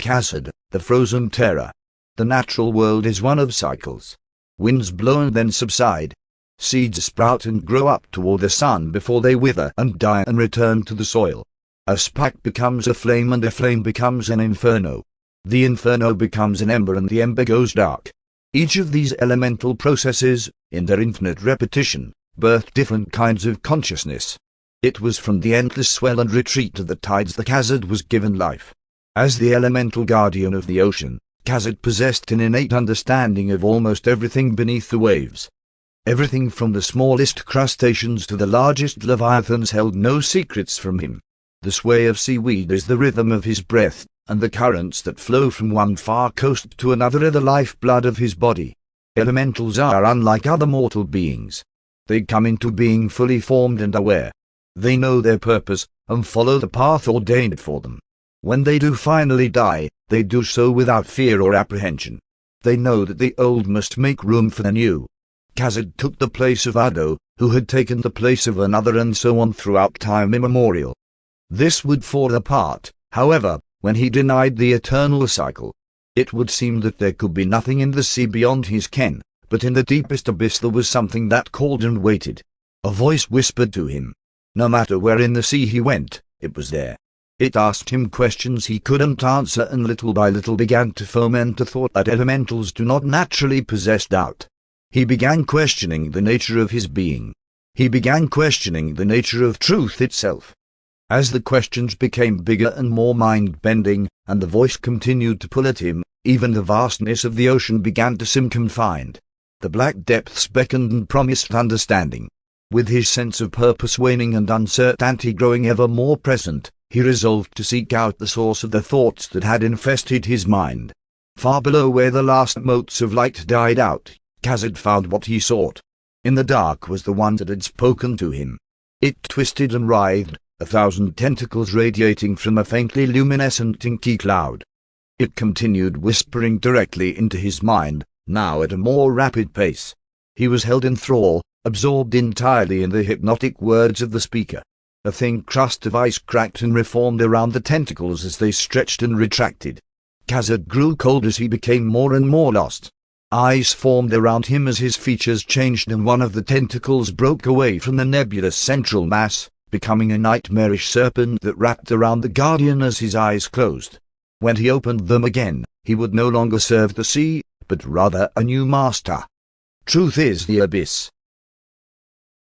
Khazard, the frozen terror. The natural world is one of cycles. Winds blow and then subside. Seeds sprout and grow up toward the sun before they wither and die and return to the soil. A spark becomes a flame and a flame becomes an inferno. The inferno becomes an ember and the ember goes dark. Each of these elemental processes, in their infinite repetition, birth different kinds of consciousness. It was from the endless swell and retreat of the tides that Khazard was given life. As the elemental guardian of the ocean, Khazard possessed an innate understanding of almost everything beneath the waves. Everything from the smallest crustaceans to the largest leviathans held no secrets from him. The sway of seaweed is the rhythm of his breath, and the currents that flow from one far coast to another are the lifeblood of his body. Elementals are unlike other mortal beings. They come into being fully formed and aware. They know their purpose, and follow the path ordained for them. When they do finally die, they do so without fear or apprehension. They know that the old must make room for the new. Khazard took the place of Ado, who had taken the place of another, and so on throughout time immemorial. This would fall apart, however, when he denied the eternal cycle. It would seem that there could be nothing in the sea beyond his ken, but in the deepest abyss there was something that called and waited. A voice whispered to him. No matter where in the sea he went, it was there. It asked him questions he couldn't answer, and little by little began to foment a thought that elementals do not naturally possess doubt. He began questioning the nature of his being. He began questioning the nature of truth itself. As the questions became bigger and more mind-bending, and the voice continued to pull at him, even the vastness of the ocean began to seem confined. The black depths beckoned and promised understanding. With his sense of purpose waning and uncertainty growing ever more present, he resolved to seek out the source of the thoughts that had infested his mind. Far below where the last motes of light died out, Khazard found what he sought. In the dark was the one that had spoken to him. It twisted and writhed, 1,000 tentacles radiating from a faintly luminescent inky cloud. It continued whispering directly into his mind, now at a more rapid pace. He was held in thrall, absorbed entirely in the hypnotic words of the speaker. A thin crust of ice cracked and reformed around the tentacles as they stretched and retracted. Khazard grew cold as he became more and more lost. Eyes formed around him as his features changed, and one of the tentacles broke away from the nebulous central mass, becoming a nightmarish serpent that wrapped around the guardian as his eyes closed. When he opened them again, he would no longer serve the sea, but rather a new master. Truth is the abyss.